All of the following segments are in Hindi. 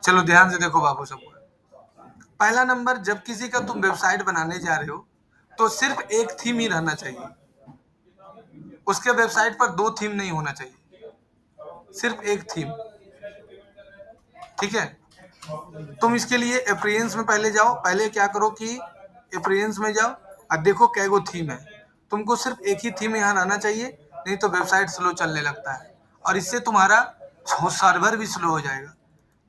चलो ध्यान से देखो बाबू सब। पहला नंबर, जब किसी का तुम वेबसाइट बनाने जा रहे हो तो सिर्फ एक थीम ही रहना चाहिए। उसके वेबसाइट पर दो थीम नहीं होना चाहिए, सिर्फ एक थीम। ठीक है। तुम इसके लिए एप्रियंस में पहले जाओ। पहले क्या करो कि एप्रियंस में जाओ और देखो कैगो थीम है। तुमको सिर्फ एक ही थीम यहाँ रहना चाहिए, नहीं तो वेबसाइट स्लो चलने लगता है और इससे तुम्हारा सर्वर भी स्लो हो जाएगा।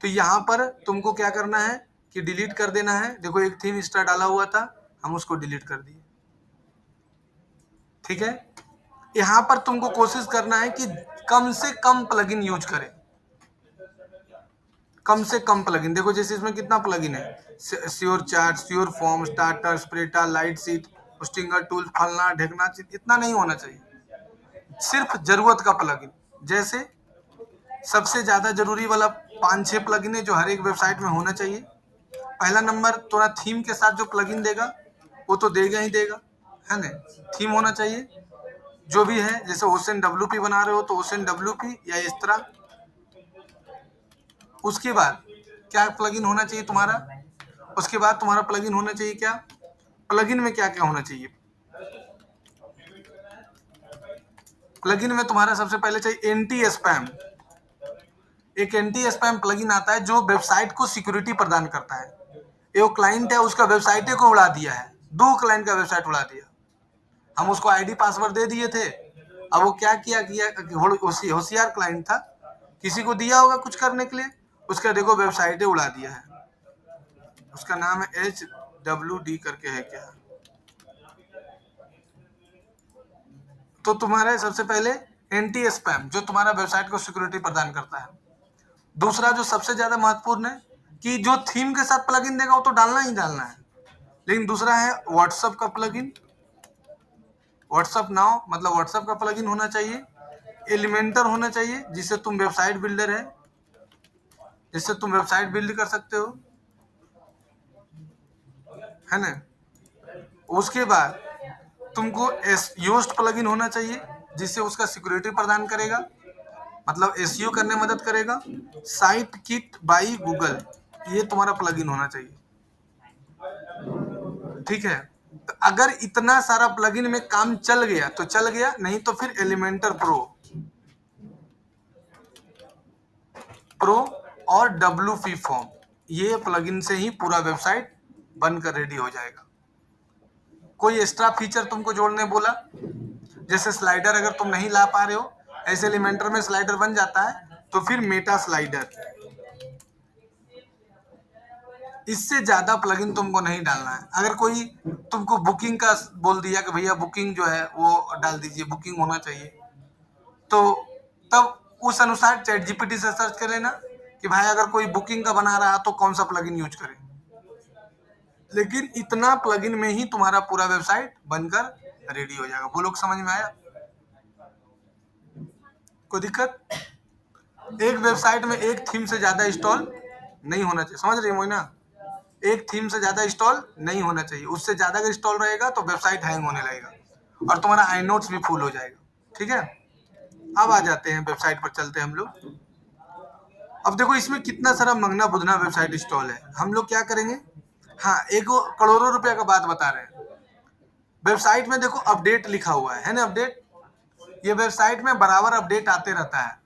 तो यहाँ पर तुमको क्या करना है कि डिलीट कर देना है। देखो एक थीम स्टार डाला हुआ था, हम उसको डिलीट कर दिए। ठीक है। यहाँ पर तुमको कोशिश करना है कि कम से कम प्लगइन यूज करें, कम से कम प्लगइन। देखो जैसे इसमें कितना प्लगइन है, sure chart, sure form, starter, Spectra, लाइट सीट, स्टिंगर टूल, फलना ढेकना, इतना नहीं होना चाहिए। सिर्फ जरूरत का प्लगइन। जैसे सबसे ज्यादा जरूरी वाला 5-6 प्लगइन है जो हर एक वेबसाइट में होना चाहिए। पहला नंबर थोड़ा थीम के साथ जो प्लगइन देगा वो तो देगा ही देगा, है ना। थीम होना चाहिए जो भी है। जैसे ओशन डब्ल्यूपी बना रहे हो तो ओशन डब्ल्यूपी या इस तरह। उसके बाद क्या प्लगइन होना चाहिए तुम्हारा, उसके बाद तुम्हारा प्लगइन होना चाहिए क्या, प्लगइन में क्या क्या होना चाहिए। प्लगइन में तुम्हारा सबसे पहले चाहिए एंटी स्पैम। एक एंटी स्पैम प्लगइन आता है जो वेबसाइट को सिक्योरिटी प्रदान करता है। एक क्लाइंट है, उसका वेबसाइट को उड़ा दिया है, दो क्लाइंट का वेबसाइट उड़ा दिया। हम उसको आईडी पासवर्ड दे दिए थे। अब वो क्या किया होशियार क्लाइंट था, किसी को दिया होगा कुछ करने के लिए, उसका देखो वेबसाइट उड़ा दिया है। उसका नाम है HWD करके है क्या। तो तुम्हारे सबसे पहले एंटी स्पैम जो तुम्हारा वेबसाइट को सिक्योरिटी प्रदान करता है। दूसरा जो सबसे ज्यादा महत्वपूर्ण है कि जो थीम के साथ प्लगइन देगा वो तो डालना ही डालना है। लेकिन दूसरा है व्हाट्सएप का प्लगइन। व्हाट्सएप नाउ मतलब व्हाट्सएप का प्लगइन होना चाहिए। एलिमेंटर होना चाहिए जिससे तुम वेबसाइट बिल्डर है, जिससे तुम वेबसाइट बिल्ड कर सकते हो, है ना। उसके बाद तुमको योस्ट प्लगइन होना चाहिए जिससे उसका सिक्योरिटी प्रदान करेगा, मतलब एसईओ करने में मदद करेगा। साइट किट बाई गूगल, ये तुम्हारा प्लगइन होना चाहिए। ठीक है। तो अगर इतना सारा प्लगइन में काम चल गया तो चल गया, नहीं तो फिर एलिमेंटर प्रो और डब्ल्यू फॉर्म, ये प्लगइन से ही पूरा वेबसाइट बनकर रेडी हो जाएगा। कोई एक्स्ट्रा फीचर तुमको जोड़ने बोला, जैसे स्लाइडर अगर तुम नहीं ला पा रहे हो, ऐसे एलिमेंटर में स्लाइडर बन जाता है तो फिर मेटा स्लाइडर। इससे ज्यादा प्लगइन तुमको नहीं डालना है। अगर कोई तुमको बुकिंग का बोल दिया कि भैया बुकिंग जो है वो डाल दीजिए, बुकिंग होना चाहिए, तो तब उस अनुसार चैट जीपीटी से सर्च कर लेना कि भाई अगर कोई बुकिंग का बना रहा है तो कौन सा प्लगइन यूज करें। लेकिन इतना प्लगइन में ही तुम्हारा पूरा वेबसाइट बनकर रेडी हो जाएगा। वो लोग समझ में आया? कोई दिक्कत? एक वेबसाइट में एक थीम से ज्यादा इंस्टॉल नहीं होना चाहिए, समझ रही हो ना। एक थीम से ज्यादा इंस्टॉल नहीं होना चाहिए, उससे ज्यादा अगर इंस्टॉल रहेगा तो वेबसाइट हैंग होने लगेगा और तुम्हारा आई नोट्स भी फुल हो जाएगा। ठीक है। अब आ जाते हैं वेबसाइट पर, चलते हैं हम लोग। अब देखो इसमें कितना सारा मंगना बुधना वेबसाइट इंस्टॉल है। हम लोग क्या करेंगे, हाँ एक करोड़ों रुपया का बात बता रहे हैं। वेबसाइट में देखो अपडेट लिखा हुआ है ना, अपडेट। ये वेबसाइट में बराबर अपडेट आते रहता है,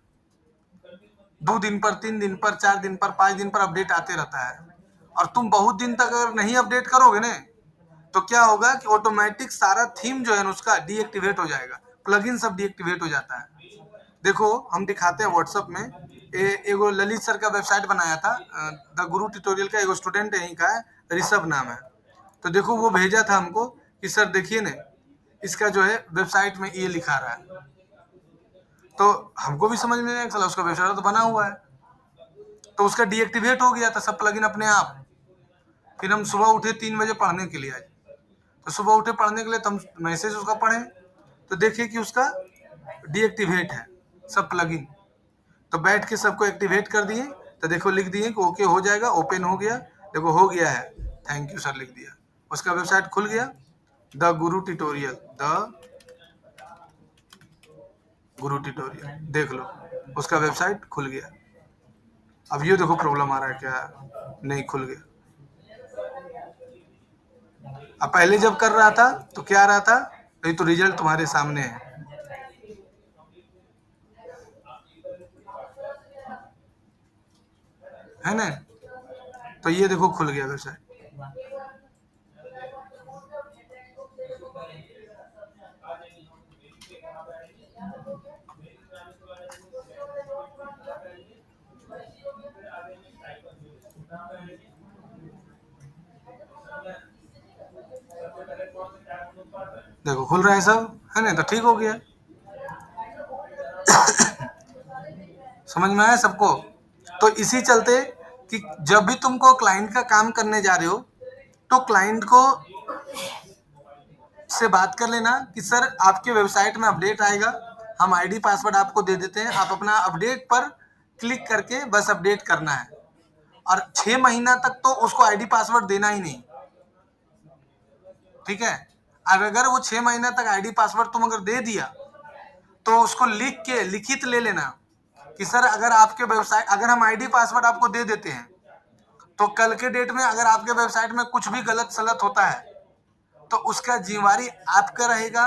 2 दिन पर, 3 दिन पर, 4 दिन पर, 5 दिन पर अपडेट आते रहता है। और तुम बहुत दिन तक अगर नहीं अपडेट करोगे ना तो क्या होगा कि ऑटोमेटिक सारा थीम जो है ना उसका डीएक्टिवेट हो जाएगा, प्लगइन सब डीएक्टिवेट हो जाता है। देखो हम दिखाते हैं व्हाट्सएप में। एगो ललित सर का वेबसाइट बनाया था, द गुरु ट्यूटोरियल का, एगो स्टूडेंट यहीं का है, ऋषभ नाम है। तो देखो वो भेजा था हमको कि सर देखिए ना इसका जो है वेबसाइट में ये लिखा रहा है। तो हमको भी समझ में नहीं आया, उसका वेबसाइट तो बना हुआ है, तो उसका डीएक्टिवेट हो गया था सब प्लगइन अपने आप। फिर हम सुबह उठे 3 बजे पढ़ने के लिए आज, तो सुबह उठे पढ़ने के लिए तो हम मैसेज उसका पढ़े तो देखे कि उसका डीएक्टिवेट है सब प्लगइन। तो बैठ के सबको एक्टिवेट कर दिए, तो देखो लिख दिए कि ओके हो जाएगा, ओपन हो गया, देखो हो गया है, थैंक यू सर लिख दिया। उसका वेबसाइट खुल गया, the Guru tutorial, the Guru tutorial, देख लो उसका वेबसाइट खुल गया। अब ये देखो प्रॉब्लम आ रहा है क्या, नहीं खुल गया। अब पहले जब कर रहा था तो क्या आ रहा था, ये तो रिजल्ट तुम्हारे सामने है ना। तो ये देखो खुल गया वेबसाइट। देखो खुल रहा है सब, है ना, तो ठीक हो गया। समझ में आया सबको। तो इसी चलते कि जब भी तुमको क्लाइंट का काम करने जा रहे हो तो क्लाइंट को से बात कर लेना कि सर आपके वेबसाइट में अपडेट आएगा, हम आईडी पासवर्ड आपको दे देते हैं, आप अपना अपडेट पर क्लिक करके बस अपडेट करना है। और 6 महीना तक तो उसको आईडी पासवर्ड देना ही नहीं, ठीक है। और अगर वो 6 महीना तक आईडी पासवर्ड तुम अगर दे दिया तो उसको लिख के लिखित ले लेना कि सर अगर आपके वेबसाइट, अगर हम आईडी पासवर्ड आपको दे देते हैं तो कल के डेट में अगर आपके वेबसाइट में कुछ भी गलत सलत होता है तो उसका जिम्मेवारी आपका रहेगा,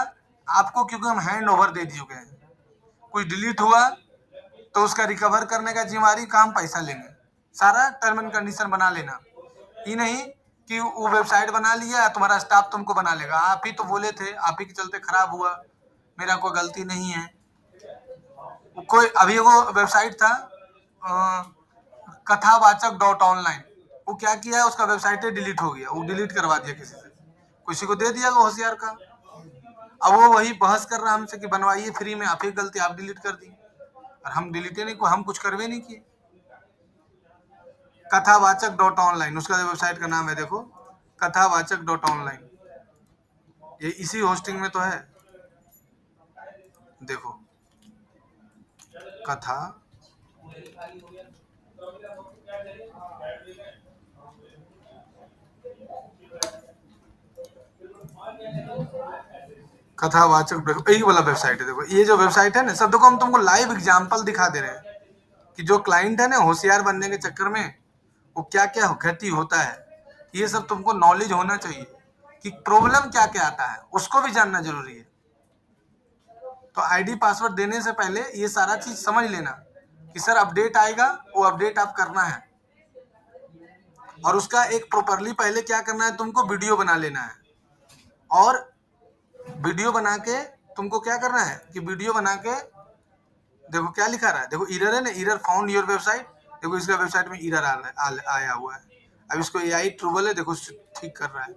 आपको, क्योंकि हम हैंड ओवर दे चुके हैं। कुछ डिलीट हुआ तो उसका रिकवर करने का जिम्मेवारी का हम पैसा लेंगे। सारा टर्म एंड कंडीशन बना लेना, ये नहीं कि वो वेबसाइट बना लिया तुम्हारा स्टाफ तुमको बना लेगा, आप ही तो बोले थे, आप ही के चलते खराब हुआ, मेरा कोई गलती नहीं है। कोई अभी वो वेबसाइट था कथावाचक.online, वो क्या किया है, उसका वेबसाइट डिलीट हो गया, वो डिलीट करवा दिया किसी से, किसी को दे दिया वो होशियार का। अब वो वही बहस कर रहा हमसे कि बनवाइए फ्री में, आप ही गलती, आप डिलीट कर दी। और हम डिलीट नहीं, को हम कुछ करवे नहीं किए। कथावाचक.online उसका वेबसाइट का नाम है, देखो कथावाचक.online, ये इसी होस्टिंग में तो है, देखो कथा कथावाचक, यही वाला वेबसाइट है। देखो ये जो वेबसाइट है ना, सब देखो हम तुमको लाइव एग्जांपल दिखा दे रहे हैं कि जो क्लाइंट है ना होशियार बनने के चक्कर में वो क्या क्या क्षति होता है। ये सब तुमको नॉलेज होना चाहिए कि प्रॉब्लम क्या क्या आता है, उसको भी जानना जरूरी है। तो आईडी पासवर्ड देने से पहले ये सारा चीज समझ लेना कि सर अपडेट आएगा, वो अपडेट आप करना है। और उसका एक प्रॉपरली पहले क्या करना है, तुमको वीडियो बना लेना है। और वीडियो बना के तुमको क्या करना है कि वीडियो बना के, देखो क्या लिखा रहा है, देखो इरर है ना, इरर फाउंड योर वेबसाइट, देखो इसका वेबसाइट में इरर आया हुआ है। अब इसको एआई ट्रूबल है, देखो ठीक कर रहा है।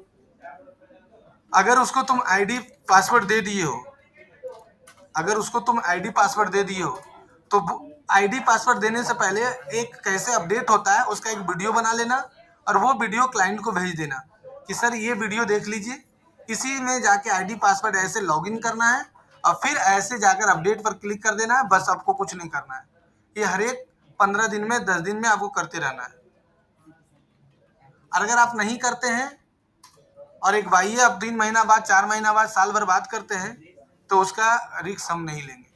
अगर उसको तुम आईडी पासवर्ड दे दिए हो, अगर उसको तुम आईडी पासवर्ड दे दिए हो तो आईडी पासवर्ड देने से पहले एक कैसे अपडेट होता है उसका एक वीडियो बना लेना और वो वीडियो क्लाइंट को भेज देना कि सर ये वीडियो देख लीजिए, इसी में जाके आईडी पासवर्ड ऐसे लॉगिन करना है और फिर ऐसे जाकर अपडेट पर क्लिक कर देना है, बस आपको कुछ नहीं करना है। ये हर एक 15 दिन में 10 दिन में आपको करते रहना है। और अगर आप नहीं करते हैं और एक बाह्य आप 3 महीना बाद, 4 महीना बाद, साल भर बाद करते हैं तो उसका रिस्क हम नहीं लेंगे।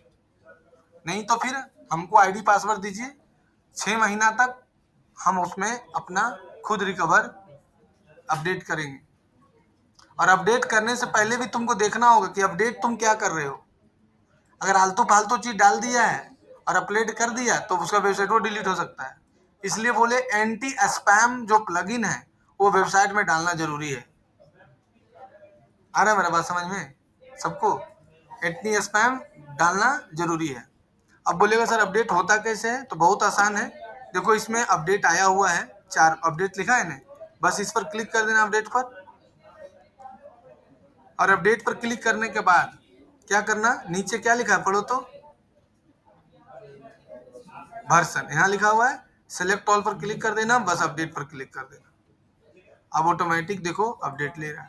नहीं तो फिर हमको आईडी पासवर्ड दीजिए, 6 महीना तक हम उसमें अपना खुद रिकवर अपडेट करेंगे। और अपडेट करने से पहले भी तुमको देखना होगा कि अपडेट तुम क्या कर रहे हो। अगर आलतू फालतू चीज डाल दिया है और अपडेट कर दिया तो उसका वेबसाइट वो डिलीट हो सकता है। इसलिए बोले एंटी स्पैम जो प्लगइन है वो वेबसाइट में डालना जरूरी है। आ रहा है मेरा बात समझ में सबको, एंटी स्पैम डालना जरूरी है। अब बोलेगा सर अपडेट होता कैसे है, तो बहुत आसान है। देखो इसमें अपडेट आया हुआ है, 4 अपडेट लिखा है ना, बस इस पर क्लिक कर देना अपडेट पर। और अपडेट पर क्लिक करने के बाद क्या करना, नीचे क्या लिखा है पढ़ो तो, वर्जन यहाँ लिखा हुआ है, सेलेक्ट ऑल पर क्लिक कर देना, बस अपडेट पर क्लिक कर देना। अब ऑटोमेटिक देखो अपडेट ले रहा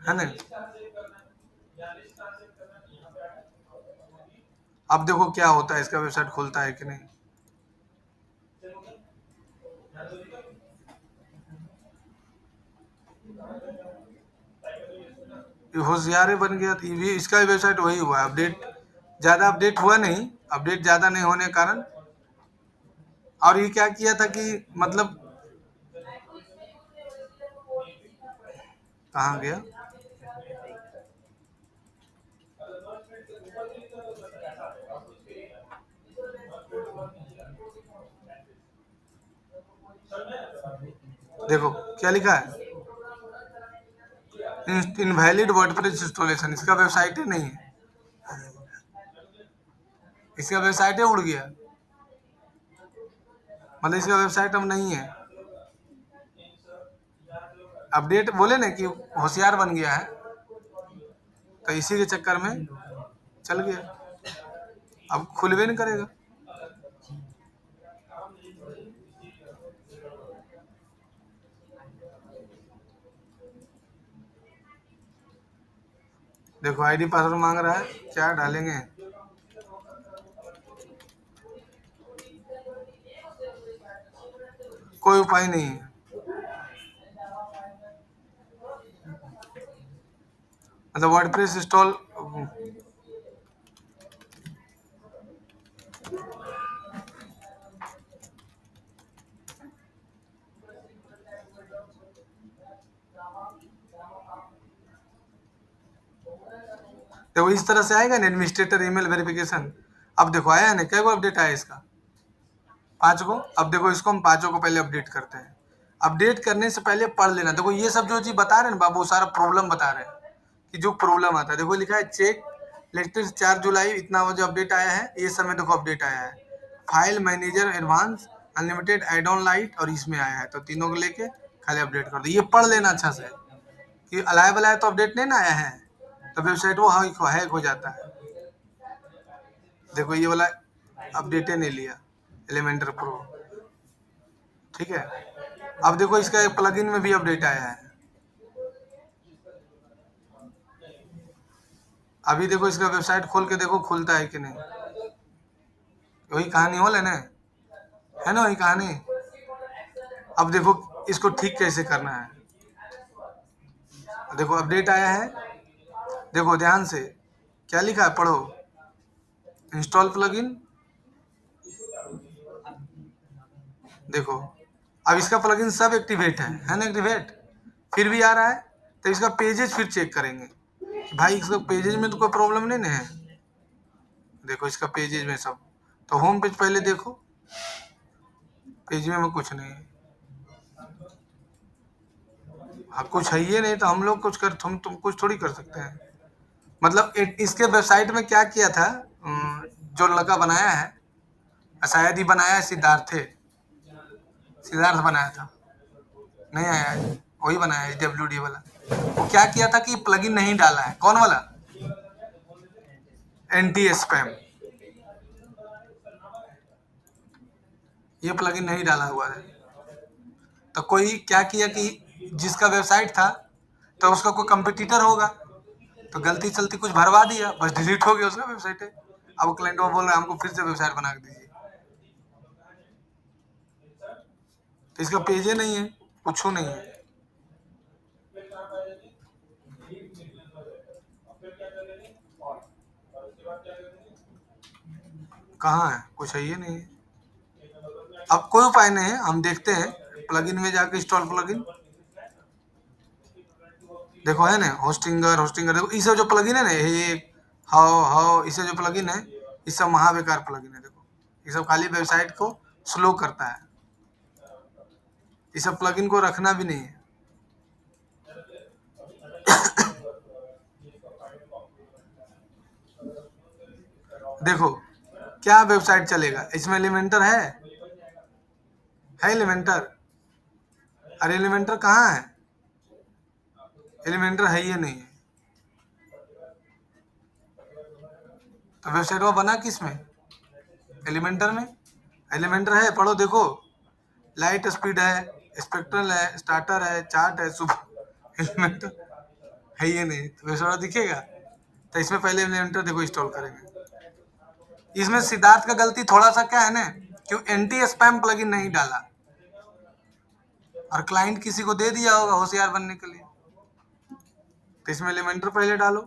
है ना। अब देखो क्या होता है, इसका वेबसाइट खुलता है कि नहीं। ये होशियार बन गया, तो ये भी इसका वेबसाइट वही हुआ, अपडेट ज़्यादा अपडेट हुआ नहीं, अपडेट ज़्यादा नहीं होने के कारण। और ये क्या किया था कि मतलब कहाँ गया, देखो क्या लिखा है, इनवैलिड वर्डप्रेस इंस्टॉलेशन, इसका वेबसाइट ही नहीं है, इसका वेबसाइट ही उड़ गया, मतलब इसका वेबसाइट अब नहीं है। अपडेट बोले ना कि होशियार बन गया है, तो इसी के चक्कर में चल गया, अब खुलवे नहीं करेगा। देखो आईडी पासवर्ड मांग रहा है, क्या डालेंगे, कोई उपाय नहीं है। मतलब वर्डप्रेस इंस्टॉल, देखो इस तरह से आएगा ना एडमिनिस्ट्रेटर ईमेल वेरिफिकेशन। अब देखो आया है ना, क्या को अपडेट आया इसका, 5 को। अब देखो इसको हम 5 को पहले अपडेट करते हैं। अपडेट करने से पहले पढ़ लेना, देखो ये सब जो चीज बता रहे हैं ना बाबू, सारा प्रॉब्लम बता रहे हैं कि जो प्रॉब्लम आता है। देखो लिखा है चेक लेटेस्ट 4 जुलाई इतना बजे अपडेट आया है, ये समय देखो अपडेट आया है। File manager advance unlimited add on lite, और इसमें आया है, तो तीनों को लेके खाली अपडेट कर दो। ये पढ़ लेना अच्छा से कि अलाय बलाय तो अपडेट नहीं ना आया है, तो वेबसाइट वो हैक हो जाता है। देखो ये वाला अपडेट नहीं लिया, एलिमेंटर प्रो, ठीक है। अब देखो इसका एक प्लगइन में भी अपडेट आया है। अभी देखो इसका वेबसाइट खोल के देखो खुलता है कि नहीं, वही कहानी हो लेना है ना, वही कहानी। अब देखो इसको ठीक कैसे करना है, देखो अपडेट आया है, देखो ध्यान से क्या लिखा है पढ़ो, इंस्टॉल प्लगइन। देखो अब इसका प्लगइन सब एक्टिवेट है ना, एक्टिवेट, फिर भी आ रहा है, तो इसका पेजेस फिर चेक करेंगे कि भाई इसका पेजेज में तो कोई प्रॉब्लम नहीं ना है। देखो इसका पेजेज में सब, तो होम पेज पहले देखो, पेज में कुछ नहीं है। हाँ कुछ है ही नहीं, तो हम लोग कुछ कर, तुम कुछ थोड़ी कर सकते हैं। मतलब इसके वेबसाइट में क्या किया था, जो लड़का बनाया है, शायद ही बनाया है, सिद्धार्थ बनाया था, नहीं आया है, वही बनाया है WD वाला। वो क्या किया था कि प्लगइन नहीं डाला है, कौन वाला, एंटी स्पैम, ये प्लगइन नहीं डाला हुआ है। तो कोई क्या किया कि जिसका वेबसाइट था, तो उसका कोई कंपटीटर होगा, तो गलती चलती कुछ भरवा दिया, बस डिलीट हो गया उसका वेबसाइट है। अब क्लाइंट वो बोल रहा है हमको फिर से वेबसाइट बना के दीजिए, तो इसका पेज ही नहीं है, कुछ नहीं है। कहाँ है, कुछ है ही नहीं है। अब कोई उपाय नहीं है, हम देखते हैं प्लगइन में जाके इंस्टॉल प्लगइन। देखो है ना होस्टिंगर, देखो इसे जो प्लगइन है ना, ये हाउ हाउ, इसे जो प्लगइन है, ये सब महाबेकार प्लगइन है। देखो ये सब खाली वेबसाइट को स्लो करता है, ये सब प्लगइन को रखना भी नहीं है। देखो क्या वेबसाइट चलेगा इसमें, एलिमेंटर है एलिमेंटर, अरे एलिमेंटर कहाँ है, एलिमेंटर है ही नहीं है, तो वेबसाइट वो बना किस में, एलिमेंटर में। एलिमेंटर है, पढ़ो देखो, लाइट स्पीड है, स्पेक्ट्रल है, स्टार्टर है, चार्ट है, सुपर, एलिमेंटर है ये नहीं, तो वेबसाइट दिखेगा। तो इसमें पहले एलिमेंटर देखो इंस्टॉल करेंगे। इसमें सिद्धार्थ का गलती थोड़ा सा क्या है ना, कि एंटी स्पैम प्लगइन नहीं डाला, और क्लाइंट किसी को दे दिया होगा होशियार बनने के लिए, तो इसमें एलिमेंटर पहले डालो।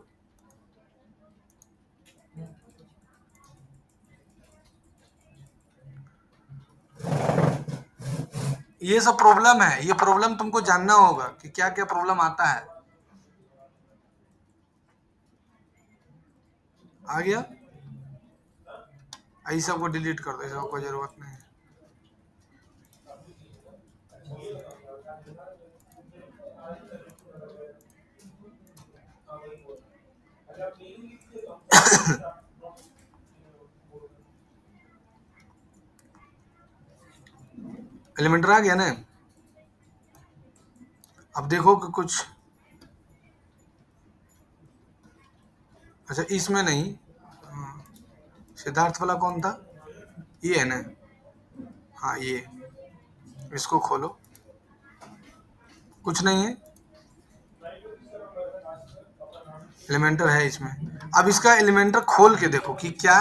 ये सब प्रॉब्लम है, ये प्रॉब्लम तुमको जानना होगा कि क्या क्या प्रॉब्लम आता है। आ गया? इस सबको डिलीट कर दो, इसका कोई जरूरत नहीं है। एलिमेंटर आ गया ना? अब देखो कि कुछ, अच्छा इसमें नहीं, सिद्धार्थ वाला कौन था? ये है ना? हाँ ये, इसको खोलो, कुछ नहीं है, एलिमेंटर है इसमें। अब इसका एलिमेंटर खोल के देखो कि क्या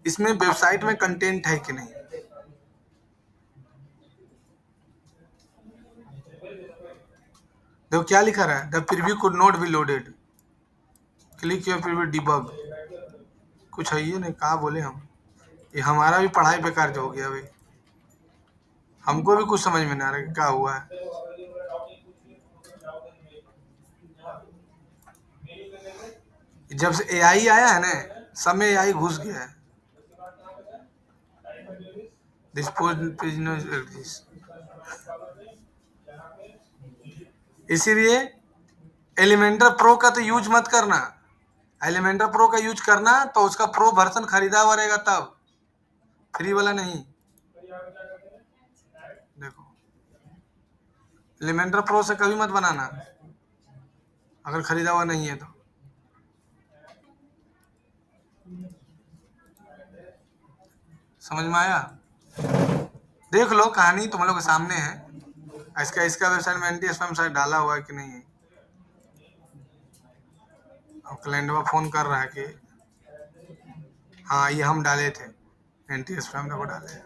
इसमें वेबसाइट में कंटेंट है कि नहीं। देखो क्या लिखा रहा है, the preview could not be loaded, click your preview debug. कुछ है ये नहीं, कहा बोले हम, ये हमारा भी पढ़ाई बेकार जो हो गया अभी, हमको भी कुछ समझ में नहीं आ रहा क्या हुआ है। जब से एआई आया है ना, सब में एआई घुस गया है। दिस इसीलिए एलिमेंटर प्रो का तो यूज मत करना। एलिमेंटर प्रो का यूज करना तो उसका प्रो वर्जन खरीदा हुआ रहेगा तब, फ्री वाला नहीं। देखो एलिमेंटर प्रो से कभी मत बनाना अगर खरीदा हुआ नहीं है तो। समझ में आया? देख लो, कहानी तुम लोग के सामने है। इसका वेबसाइट में एंटी स्पैम साइट डाला हुआ है कि नहीं है। अब क्लाइंटवा फोन कर रहा है कि हाँ ये हम डाले थे, एंटी स्पैम को डाले,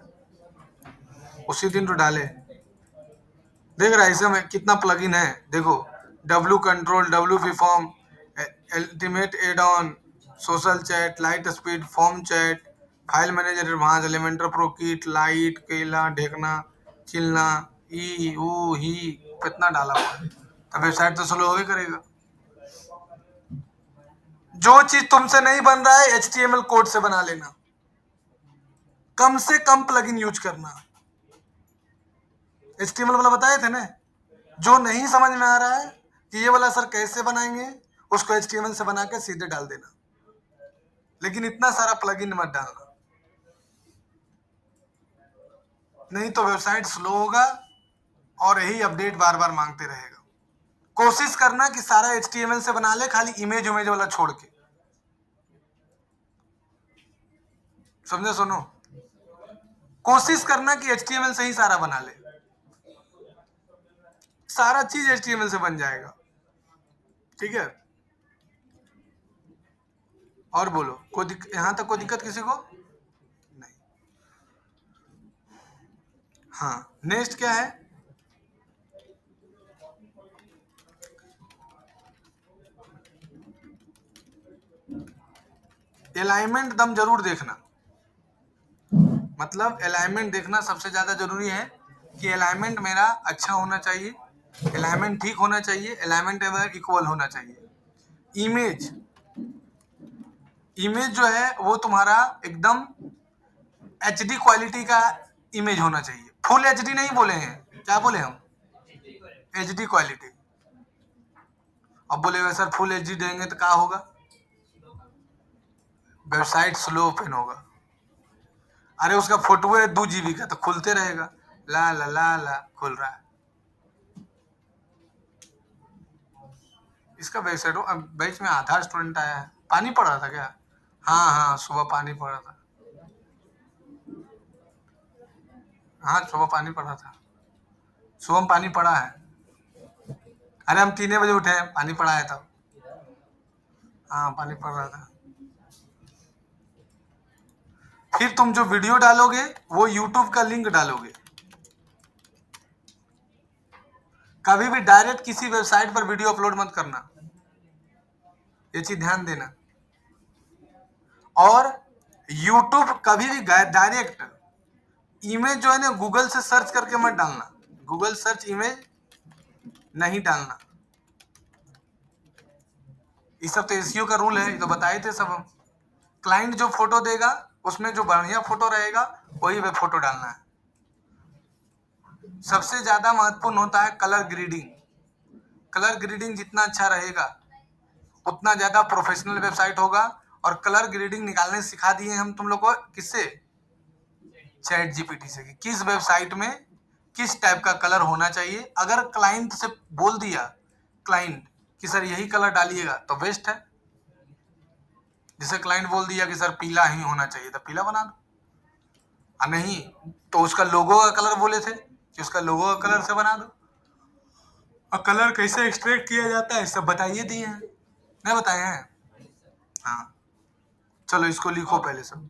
उसी दिन तो डाले। देख रहा है इसमें कितना प्लगइन है, देखो W control, W P form, ultimate add on, social chat, light speed, form chat, file manager advance, elementor pro kit, light, केला, ढेकना, चिलना, ई ऊ ही, कितना डाला हुआ है। तो वेबसाइट तो स्लो ही करेगा। जो चीज तुमसे नहीं बन रहा है HTML कोड से बना लेना, कम से कम प्लगइन यूज करना। HTML वाला बताए थे ना, जो नहीं समझ में आ रहा है कि ये वाला सर कैसे बनाएंगे, उसको HTML से बना के सीधे डाल देना, लेकिन इतना सारा प्लगइन मत डालना, नहीं तो वेबसाइट स्लो होगा और यही अपडेट बार बार मांगते रहेगा। कोशिश करना कि सारा HTML से बना ले, खाली इमेज वाला छोड़ के। समझे? सुनो, कोशिश करना कि HTML से ही सारा बना ले, सारा चीज HTML से बन जाएगा। ठीक है? और बोलो, यहां तक कोई दिक्कत किसी को नहीं? हाँ, नेक्स्ट क्या है? अलाइनमेंट दम जरूर देखना, मतलब अलाइनमेंट देखना सबसे ज्यादा जरूरी है कि अलाइनमेंट मेरा अच्छा होना चाहिए, अलाइनमेंट ठीक होना चाहिए, अलाइनमेंट इक्वल होना चाहिए। इमेज जो है वो तुम्हारा एकदम HD क्वालिटी का इमेज होना चाहिए। फुल HD नहीं बोले हैं, क्या बोले हम? HD quality. अब बोलेगा सर फुल HD देंगे तो क्या होगा? वेबसाइट स्लो ओपन होगा। अरे उसका फोटो है 2 GB का तो खुलते रहेगा, ला ला ला ला खुल रहा है। इसका वेबसाइट बीच में आधा स्टूडेंट आया है। पानी पड़ रहा था क्या? हाँ हाँ, सुबह पानी पड़ रहा था। हाँ सुबह पानी पड़ा था, सुबह में पानी पड़ा है। अरे हम 3 बजे उठे हैं, पानी पड़ा है तब। हाँ पानी पड़ रहा था। फिर तुम जो वीडियो डालोगे वो YouTube का लिंक डालोगे, कभी भी डायरेक्ट किसी वेबसाइट पर वीडियो अपलोड मत करना। ये चीज ध्यान देना। और यूट्यूब कभी भी डायरेक्ट इमेज जो है ना गूगल से सर्च करके मत डालना, गूगल सर्च इमेज नहीं डालना। ये सब तो एसईओ का रूल है, ये तो बताए थे सब हम। क्लाइंट जो फोटो देगा उसमें जो बढ़िया फोटो रहेगा वही वे फोटो डालना है। सबसे ज्यादा महत्वपूर्ण होता है कलर ग्रेडिंग। कलर ग्रेडिंग जितना अच्छा रहेगा उतना ज्यादा प्रोफेशनल वेबसाइट होगा। और कलर ग्रेडिंग निकालने सिखा दिए हम तुम लोग को, किससे? चैट जीपीटी से। कि किस वेबसाइट में किस टाइप का कलर होना चाहिए। अगर क्लाइंट से बोल दिया क्लाइंट कि सर यही कलर डालिएगा तो बेस्ट है। जैसे क्लाइंट बोल दिया कि सर पीला ही होना चाहिए तो पीला बना दो, और नहीं तो उसका लोगो का कलर बोले थे कि उसका लोगो का कलर से बना दो। और कलर कैसे एक्सट्रैक्ट किया जाता है सब बताइए दिए हैं, नहीं बताए हैं? हाँ चलो इसको लिखो पहले सब।